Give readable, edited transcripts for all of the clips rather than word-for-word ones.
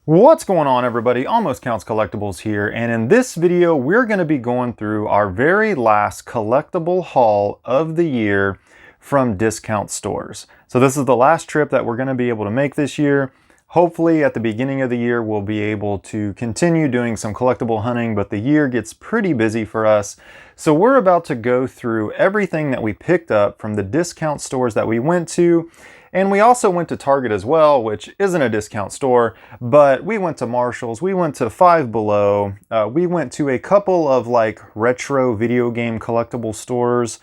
What's going on, everybody? Almost Counts Collectibles here, and in this video we're going to be going through our very last collectible haul of the year from discount stores. So this is the last trip that we're going to be able to make this year. Hopefully at the beginning of the year we'll be able to continue doing some collectible hunting, but the year gets pretty busy for us. So we're about to go through everything that we picked up from the discount stores that we went to. And we also went to Target as well, which isn't a discount store, but we went to Marshall's, we went to Five Below, we went to a couple of like retro video game collectible stores,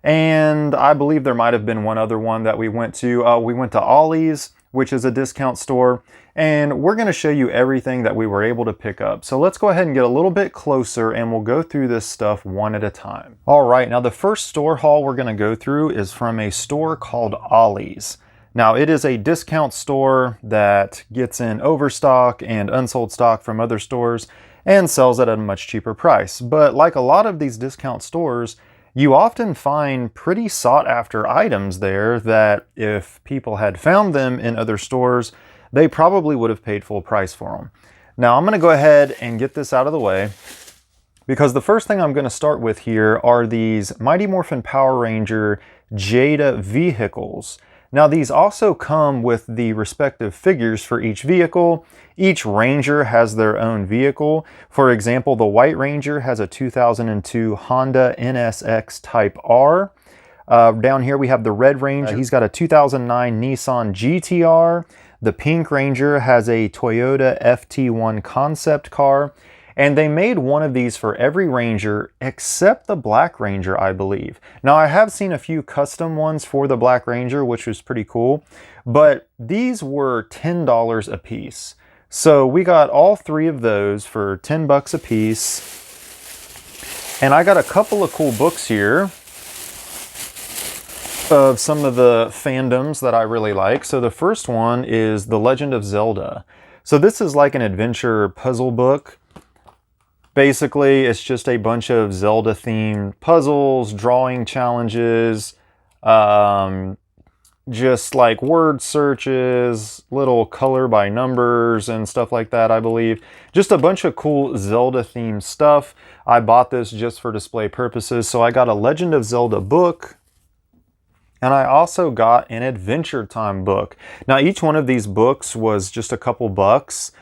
and I believe there might have been one other one that we went to. We went to Ollie's, which is a discount store, and we're going to show you everything that we were able to pick up. So let's go ahead and get a little bit closer and we'll go through this stuff one at a time. All right, now the first store haul we're going to go through is from a store called Ollie's. Now, it is a discount store that gets in overstock and unsold stock from other stores and sells it at a much cheaper price. But like a lot of these discount stores, you often find pretty sought after items there that if people had found them in other stores, they probably would have paid full price for them. Now, I'm going to go ahead and get this out of the way, because the first thing I'm going to start with here are these Mighty Morphin Power Ranger Jada vehicles. Now, these also come with the respective figures for each vehicle. Each Ranger has their own vehicle. For example, the White Ranger has a 2002 Honda NSX Type R. Down here we have the Red Ranger. He's got a 2009 Nissan GTR. The Pink Ranger has a Toyota FT1 concept car. And they made one of these for every Ranger except the Black Ranger, I believe. Now, I have seen a few custom ones for the Black Ranger, which was pretty cool, but these were $10 a piece. So we got all three of those for 10 bucks a piece. And I got a couple of cool books here of some of the fandoms that I really like. So the first one is The Legend of Zelda. So this is like an adventure puzzle book. Basically, it's just a bunch of Zelda-themed puzzles, drawing challenges, just like word searches, little color by numbers and stuff like that, I believe. Just a bunch of cool Zelda-themed stuff. I bought this just for display purposes, so I got a Legend of Zelda book, and I also got an Adventure Time book. Now, each one of these books was just a couple bucks.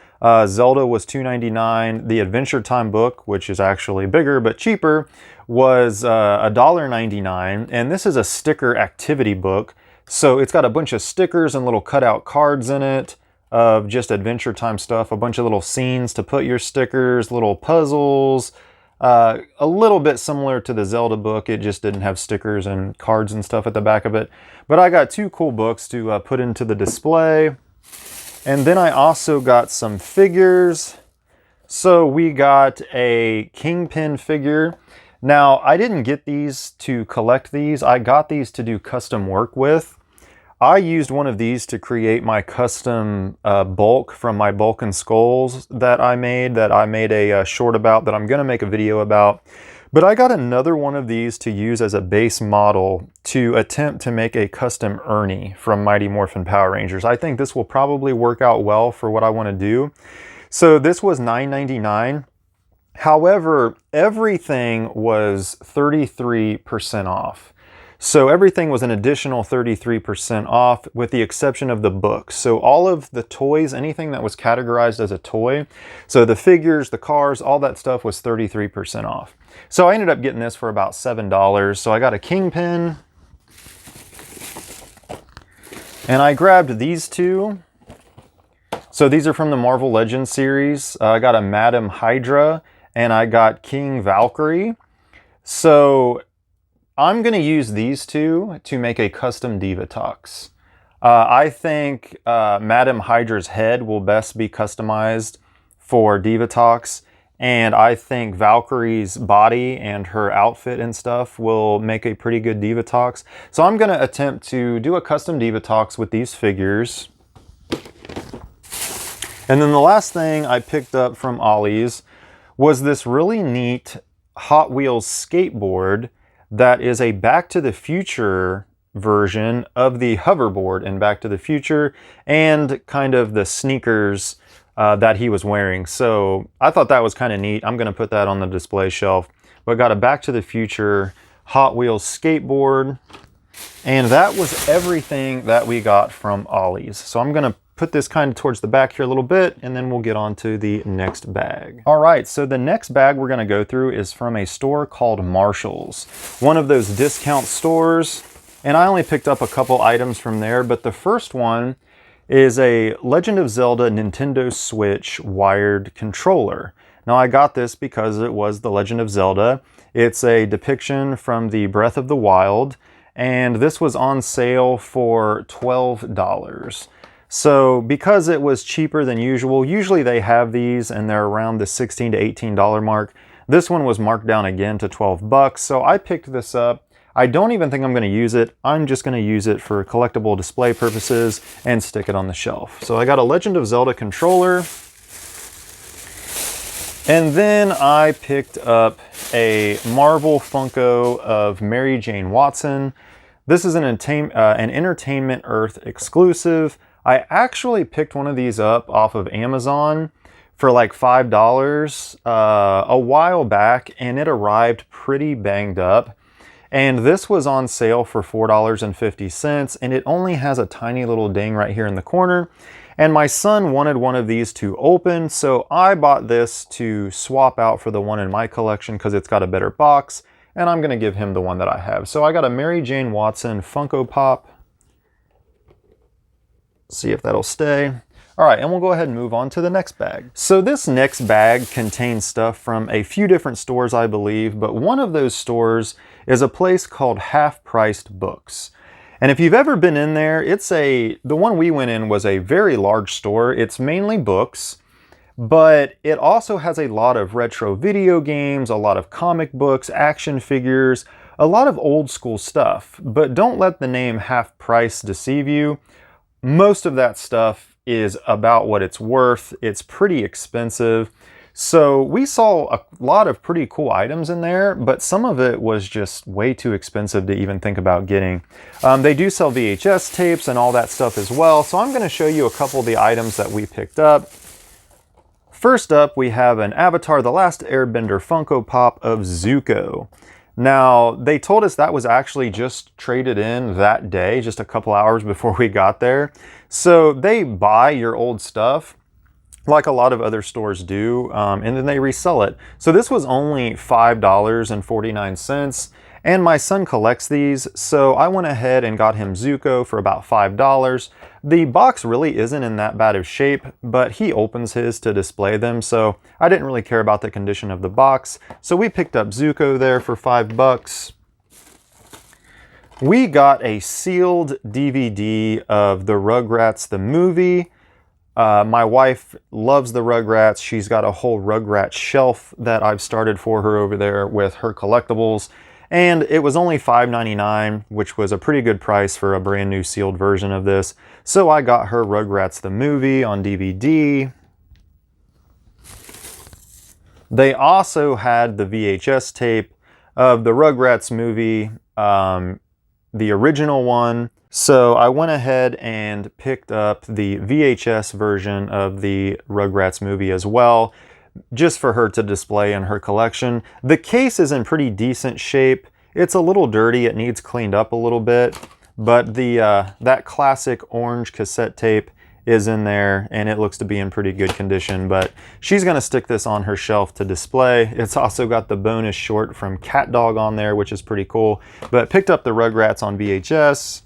Zelda was $2.99. The Adventure Time book, which is actually bigger but cheaper, was $1.99. And this is a sticker activity book. So it's got a bunch of stickers and little cutout cards in it of just Adventure Time stuff. A bunch of little scenes to put your stickers, little puzzles. A little bit similar to the Zelda book. It just didn't have stickers and cards and stuff at the back of it. But I got two cool books to put into the display. And then I also got some figures. So we got a Kingpin figure. Now, I didn't get these to collect these. I got these to do custom work with. I used one of these to create my custom bulk from my Bulk and Skulls that I made a short about, that I'm going to make a video about. But I got another one of these to use as a base model to attempt to make a custom Ernie from Mighty Morphin Power Rangers. I think this will probably work out well for what I want to do. So this was $9.99. However, everything was 33% off. So everything was an additional 33% off with the exception of the books. So all of the toys, anything that was categorized as a toy, so the figures, the cars, all that stuff was 33% off. So I ended up getting this for about $7. So I got a Kingpin. And I grabbed these two. So these are from the Marvel Legends series. I got a Madam Hydra and I got King Valkyrie. So I'm going to use these two to make a custom Divatox. I think Madam Hydra's head will best be customized for Divatox, and I think Valkyrie's body and her outfit and stuff will make a pretty good Divatox. So I'm going to attempt to do a custom Divatox with these figures. And then the last thing I picked up from Ollie's was this really neat Hot Wheels skateboard that is a Back to the Future version of the hoverboard in Back to the Future, and kind of the sneakers that he was wearing. So I thought that was kind of neat. I'm going to put that on the display shelf. But got a Back to the Future Hot Wheels skateboard. And that was everything that we got from Ollie's. So I'm going to put this kind of towards the back here a little bit, and then we'll get on to the next bag. All right, so the next bag we're going to go through is from a store called Marshall's, one of those discount stores. And I only picked up a couple items from there, but the first one is a Legend of Zelda Nintendo Switch wired controller. Now I got this because it was the Legend of Zelda. It's a depiction from the Breath of the Wild, and this was on sale for $12. So because it was cheaper than usual, usually they have these and they're around the $16 to $18 mark. This one was marked down again to 12 bucks. So I picked this up. I don't even think I'm going to use it. I'm just going to use it for collectible display purposes and stick it on the shelf. So I got a Legend of Zelda controller. And then I picked up a Marvel Funko of Mary Jane Watson. This is an Entertainment Earth exclusive. I actually picked one of these up off of Amazon for like $5 a while back, and it arrived pretty banged up. And this was on sale for $4.50, and it only has a tiny little ding right here in the corner. And my son wanted one of these to open, so I bought this to swap out for the one in my collection because it's got a better box, and I'm going to give him the one that I have. So I got a Mary Jane Watson Funko Pop. See if that'll stay. All right, and we'll go ahead and move on to the next bag. So this next bag contains stuff from a few different stores, I believe, but one of those stores is a place called Half Priced Books. And if you've ever been in there, the one we went in was a very large store. It's mainly books, but it also has a lot of retro video games, a lot of comic books, action figures, a lot of old school stuff. But don't let the name Half Price deceive you. Most of that stuff is about what it's worth. It's pretty expensive. So we saw a lot of pretty cool items in there, but some of it was just way too expensive to even think about getting. They do sell VHS tapes and all that stuff as well. So I'm going to show you a couple of the items that we picked up. First up, we have an Avatar: The Last Airbender Funko Pop of Zuko. Now, they told us that was actually just traded in that day, just a couple hours before we got there. So they buy your old stuff, like a lot of other stores do, and then they resell it. So this was only $5.49, and my son collects these, so I went ahead and got him Zuko for about $5. The box really isn't in that bad of shape, but he opens his to display them, so I didn't really care about the condition of the box. So we picked up Zuko there for $5. We got a sealed DVD of the Rugrats the movie. My wife loves the Rugrats. She's got a whole Rugrats shelf that I've started for her over there with her collectibles. And it was only $5.99, which was a pretty good price for a brand new sealed version of this. So I got her Rugrats the movie on DVD. They also had the VHS tape of the Rugrats movie, the original one. So I went ahead and picked up the VHS version of the Rugrats movie as well, just for her to display in her collection. The case is in pretty decent shape. It's a little dirty, it needs cleaned up a little bit, but that classic orange cassette tape is in there and it looks to be in pretty good condition, but she's gonna stick this on her shelf to display. It's also got the bonus short from Cat Dog on there, which is pretty cool, but picked up the Rugrats on VHS.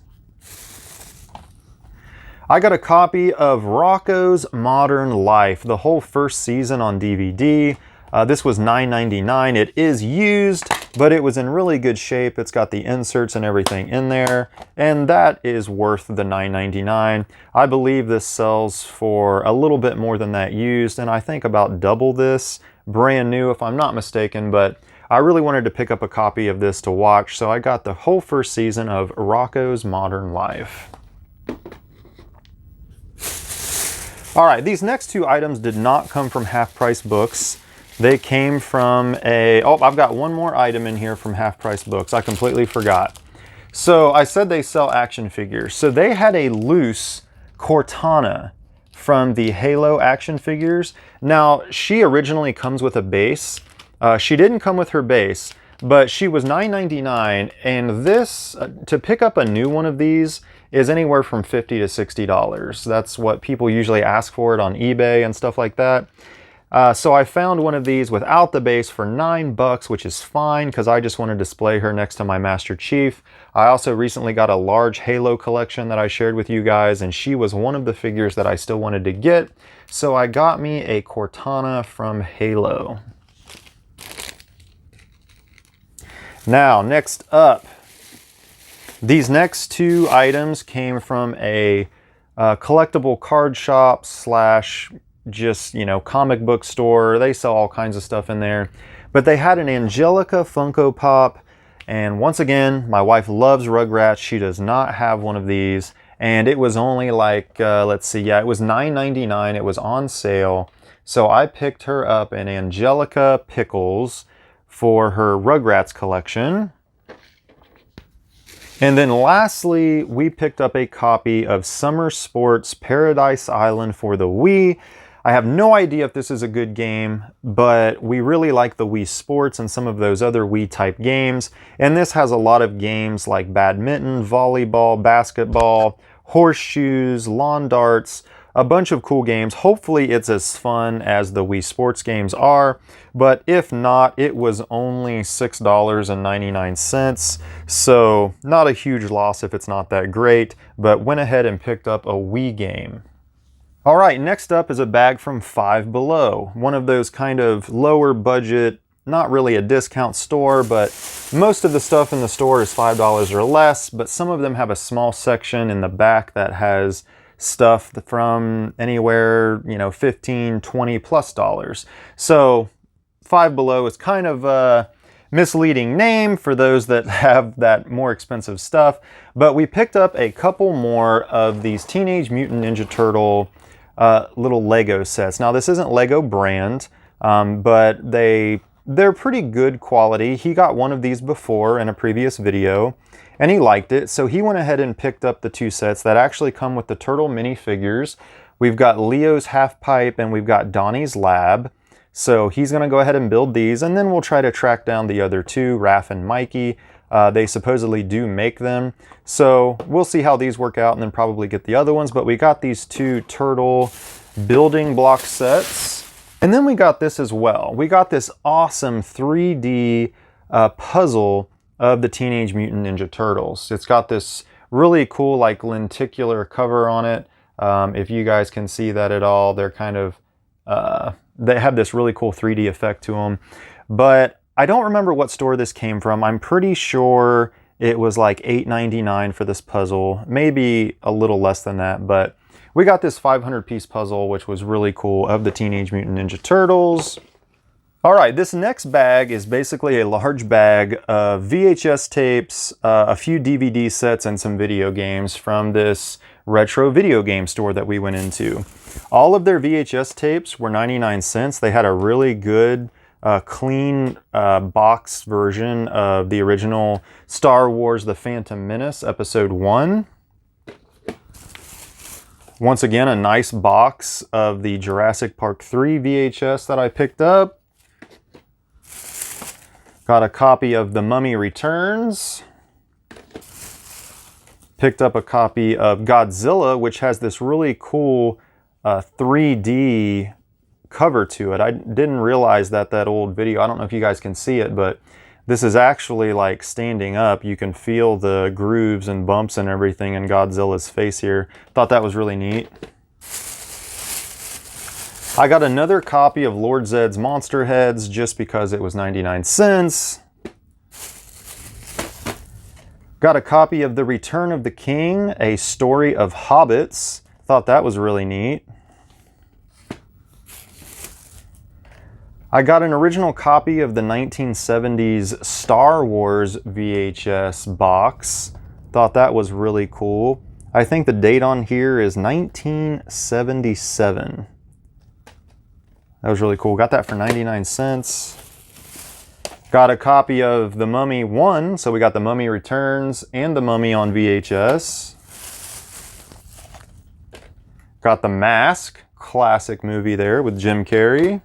I got a copy of Rocko's Modern Life, the whole first season on DVD. This was $9.99. It is used, but it was in really good shape. It's got the inserts and everything in there, and that is worth the $9.99. I believe this sells for a little bit more than that used, and I think about double this brand new if I'm not mistaken, but I really wanted to pick up a copy of this to watch, so I got the whole first season of Rocko's Modern Life. All right, these next two items did not come from Half Price Books. They came from I've got one more item in here from Half Price Books. I completely forgot. So I said they sell action figures. So they had a loose Cortana from the Halo action figures. Now, she originally comes with a base. She didn't come with her base, but she was $9.99, and this, to pick up a new one of these, is anywhere from $50 to $60. That's what people usually ask for it on eBay and stuff like that. So I found one of these without the base for $9, which is fine because I just want to display her next to my Master Chief. I also recently got a large Halo collection that I shared with you guys, and she was one of the figures that I still wanted to get. So I got me a Cortana from Halo. Now, next up, these next two items came from a collectible card shop slash just, you know, comic book store. They sell all kinds of stuff in there. But they had an Angelica Funko Pop. And once again, my wife loves Rugrats. She does not have one of these. And it was only like, let's see, yeah, it was $9.99. It was on sale. So I picked her up an Angelica Pickles for her Rugrats collection. And then lastly, we picked up a copy of Summer Sports Paradise Island for the Wii. I have no idea if this is a good game, but we really like the Wii Sports and some of those other Wii type games. And this has a lot of games like badminton, volleyball, basketball, horseshoes, lawn darts, a bunch of cool games. Hopefully it's as fun as the Wii Sports games are, but if not, it was only $6.99. So not a huge loss if it's not that great, but went ahead and picked up a Wii game. All right, next up is a bag from Five Below, one of those kind of lower budget, not really a discount store, but most of the stuff in the store is $5 or less, but some of them have a small section in the back that has stuff from anywhere, you know, $15, $20 plus dollars. So Five Below is kind of a misleading name for those that have that more expensive stuff, but we picked up a couple more of these Teenage Mutant Ninja Turtle little Lego sets. Now this isn't Lego brand, but they're pretty good quality. He got one of these before in a previous video and he liked it, so he went ahead and picked up the two sets that actually come with the Turtle minifigures. We've got Leo's Half Pipe and we've got Donnie's Lab. So he's going to go ahead and build these, and then we'll try to track down the other two, Raph and Mikey. They supposedly do make them. So we'll see how these work out and then probably get the other ones. But we got these two Turtle building block sets. And then we got this as well. We got this awesome 3D puzzle of the Teenage Mutant Ninja Turtles. It's got this really cool like lenticular cover on it. If you guys can see that at all, they're kind of, they have this really cool 3D effect to them. But I don't remember what store this came from. I'm pretty sure it was like $8.99 for this puzzle, maybe a little less than that, but we got this 500-piece puzzle, which was really cool, of the Teenage Mutant Ninja Turtles. All right, this next bag is basically a large bag of VHS tapes, a few DVD sets, and some video games from this retro video game store that we went into. All of their VHS tapes were 99 cents. They had a really good clean box version of the original Star Wars The Phantom Menace Episode 1. Once again, a nice box of the Jurassic Park 3 VHS that I picked up. Got a copy of The Mummy Returns. Picked up a copy of Godzilla, which has this really cool 3D cover to it. I didn't realize that old video, I don't know if you guys can see it, but this is actually like standing up. You can feel the grooves and bumps and everything in Godzilla's face here. Thought that was really neat. I got another copy of Lord Zed's Monster Heads just because it was 99 cents. Got a copy of The Return of the King, a story of hobbits. Thought that was really neat. I got an original copy of the 1970s Star Wars VHS box. Thought that was really cool. I think the date on here is 1977. That was really cool. Got that for 99 cents. Got a copy of The Mummy 1, so we got The Mummy Returns and The Mummy on VHS. Got The Mask, classic movie there with Jim Carrey.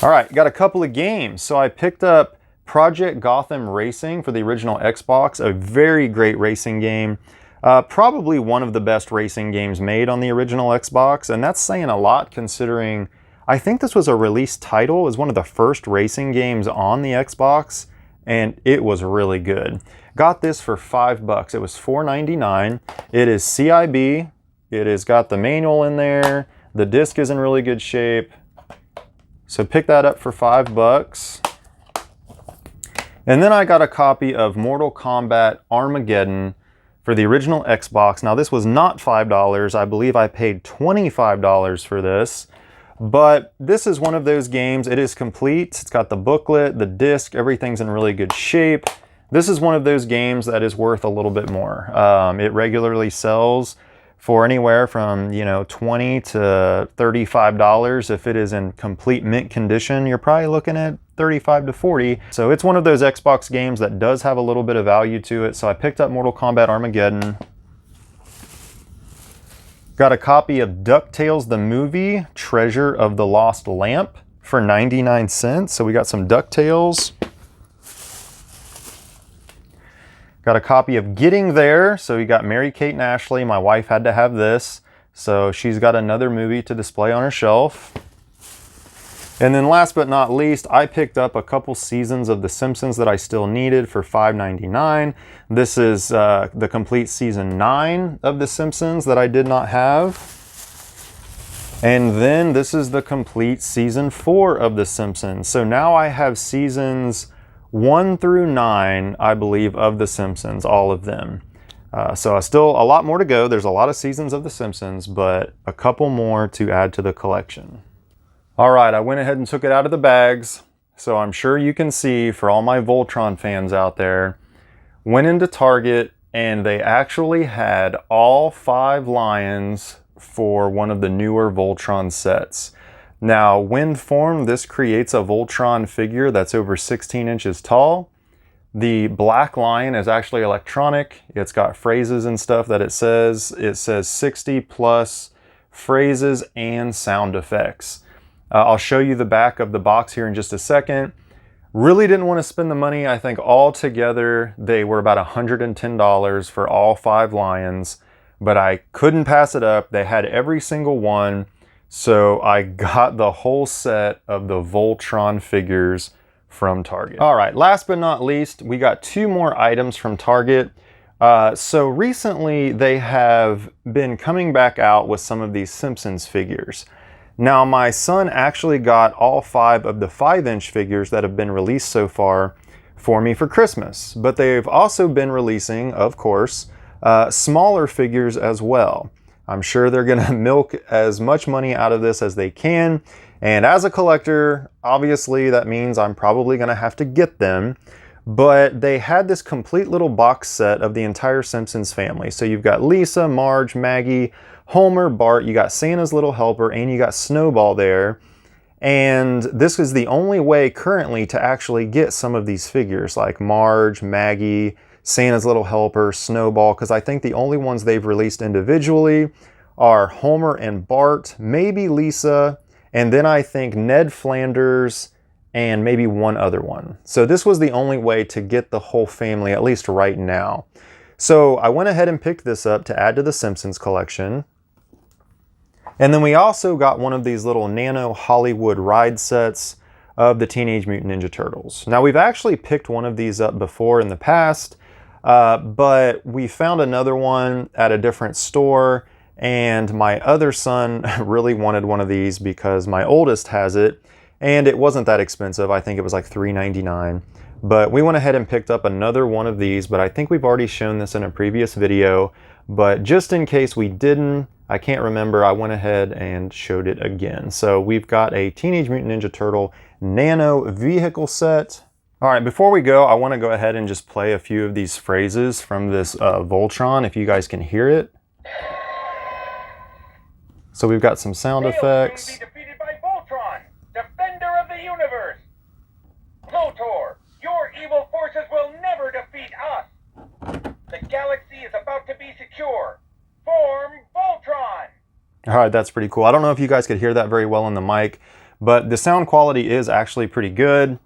All right, got a couple of games. So I picked up Project Gotham Racing for the original Xbox, a very great racing game. Probably one of the best racing games made on the original Xbox, and that's saying a lot considering I think this was a release title. It was one of the first racing games on the Xbox, and it was really good. Got this for $5. It was $4.99. It is CIB. It has got the manual in there. The disc is in really good shape. So pick that up for $5. And then I got a copy of Mortal Kombat Armageddon for the original Xbox. Now this was not $5. I believe I paid $25 for this. But this is one of those games, it is complete. It's got the booklet, the disc, everything's in really good shape. This is one of those games that is worth a little bit more. It regularly sells for anywhere from, $20 to $35. If it is in complete mint condition, you're probably looking at $35 to $40. So it's one of those Xbox games that does have a little bit of value to it. So I picked up Mortal Kombat Armageddon. Got a copy of DuckTales the movie, Treasure of the Lost Lamp for 99 cents. So we got some DuckTales. Got a copy of Getting There. So we got Mary-Kate and Ashley. My wife had to have this. So she's got another movie to display on her shelf. And then last but not least, I picked up a couple seasons of The Simpsons that I still needed for $5.99. This is the complete season 9 of The Simpsons that I did not have. And then this is the complete season 4 of The Simpsons. So now I have seasons 1 through 9, I believe, of The Simpsons, all of them. So still a lot more to go. There's a lot of seasons of The Simpsons, but a couple more to add to the collection. All right, I went ahead and took it out of the bags. So I'm sure you can see, for all my Voltron fans out there, went into Target and they actually had all 5 lions for one of the newer Voltron sets. Now, when formed, this creates a Voltron figure that's over 16 inches tall. The black lion is actually electronic. It's got phrases and stuff that it says. It says 60 plus phrases and sound effects. I'll show you the back of the box here in just a second. Really didn't want to spend the money. I think all together they were about $110 for all 5 lions, but I couldn't pass it up. They had every single one, so I got the whole set of the Voltron figures from Target. All right, last but not least, we got 2 more items from Target. So recently they have been coming back out with some of these Simpsons figures. Now, my son actually got all 5 of the 5-inch figures that have been released so far for me for Christmas. But they've also been releasing, of course, smaller figures as well. I'm sure they're going to milk as much money out of this as they can. And as a collector, obviously that means I'm probably going to have to get them. But they had this complete little box set of the entire Simpsons family. So you've got Lisa, Marge, Maggie, Homer, Bart, you got Santa's Little Helper, and you got Snowball there. And this is the only way currently to actually get some of these figures like Marge, Maggie, Santa's Little Helper, Snowball, because I think the only ones they've released individually are Homer and Bart, maybe Lisa, and then I think Ned Flanders and maybe one other one. So this was the only way to get the whole family, at least right now. So I went ahead and picked this up to add to the Simpsons collection. And then we also got one of these little nano Hollywood ride sets of the Teenage Mutant Ninja Turtles. Now, we've actually picked one of these up before in the past, but we found another one at a different store, and my other son really wanted one of these because my oldest has it, and it wasn't that expensive. I think it was like $3.99. But we went ahead and picked up another one of these, but I think we've already shown this in a previous video. But just in case we didn't, I can't remember, I went ahead and showed it again. So we've got a Teenage Mutant Ninja Turtle Nano vehicle set. All right, before we go, I want to go ahead and just play a few of these phrases from this Voltron, if you guys can hear it. So we've got some sound effects. Be defeated by Voltron, defender of the universe. Lotor, your evil forces will never defeat us. The galaxy is about to be secure. Form Voltron. All right, that's pretty cool. I don't know if you guys could hear that very well in the mic, but the sound quality is actually pretty good.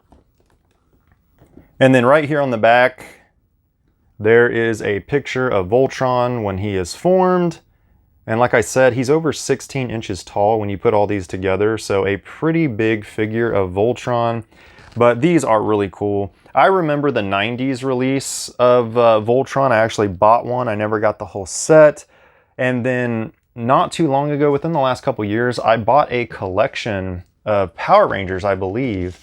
And then right here on the back, there is a picture of Voltron when he is formed. And like I said, he's over 16 inches tall when you put all these together. So a pretty big figure of Voltron, but these are really cool. I remember the 90s release of Voltron. I actually bought one. I never got the whole set. And then not too long ago, within the last couple years, I bought a collection of Power Rangers, I believe.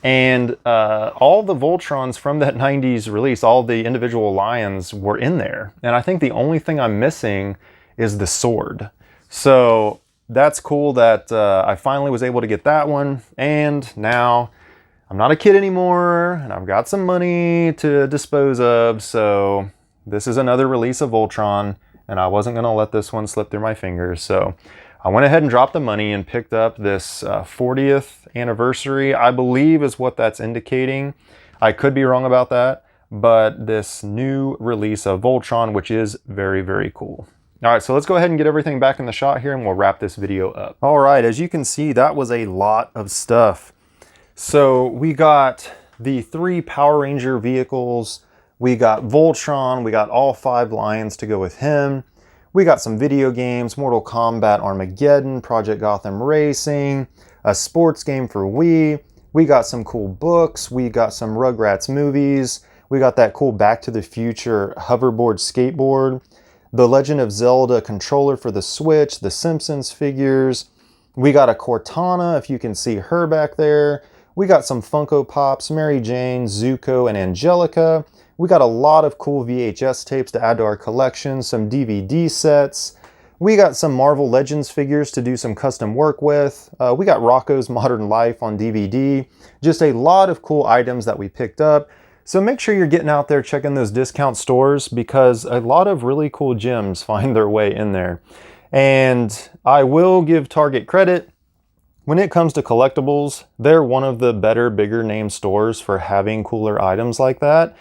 And all the Voltrons from that 90s release, all the individual lions were in there. And I think the only thing I'm missing is the sword. So that's cool that I finally was able to get that one. And now I'm not a kid anymore, and I've got some money to dispose of. So this is another release of Voltron, and I wasn't gonna let this one slip through my fingers. So I went ahead and dropped the money and picked up this 40th anniversary, I believe is what that's indicating. I could be wrong about that, but this new release of Voltron, which is very, very cool. All right, so let's go ahead and get everything back in the shot here and we'll wrap this video up. All right, as you can see, that was a lot of stuff. So we got the 3 Power Ranger vehicles. We got Voltron, we got all 5 lions to go with him. We got some video games, Mortal Kombat Armageddon, Project Gotham Racing, a sports game for Wii. We got some cool books. We got some Rugrats movies. We got that cool Back to the Future hoverboard skateboard. The Legend of Zelda controller for the Switch, the Simpsons figures. We got a Cortana, if you can see her back there. We got some Funko Pops, Mary Jane, Zuko, and Angelica. We got a lot of cool VHS tapes to add to our collection, some DVD sets. We got some Marvel Legends figures to do some custom work with. We got Rocco's Modern Life on DVD. Just a lot of cool items that we picked up. So make sure you're getting out there checking those discount stores because a lot of really cool gems find their way in there. And I will give Target credit. When it comes to collectibles, they're one of the better, bigger name stores for having cooler items like that.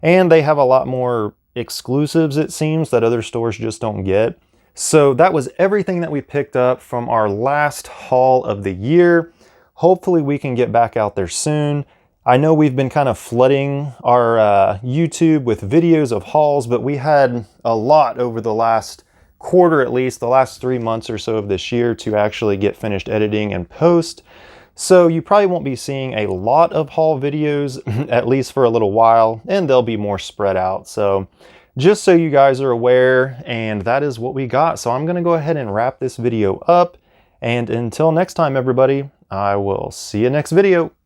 And they have a lot more exclusives, it seems, that other stores just don't get. So that was everything that we picked up from our last haul of the year. Hopefully we can get back out there soon. I know we've been kind of flooding our YouTube with videos of hauls, but we had a lot over the last quarter, at least the last 3 months or so of this year to actually get finished editing and post. So you probably won't be seeing a lot of haul videos, at least for a little while, and they'll be more spread out. So just so you guys are aware, and that is what we got. So I'm gonna go ahead and wrap this video up. And until next time, everybody, I will see you next video.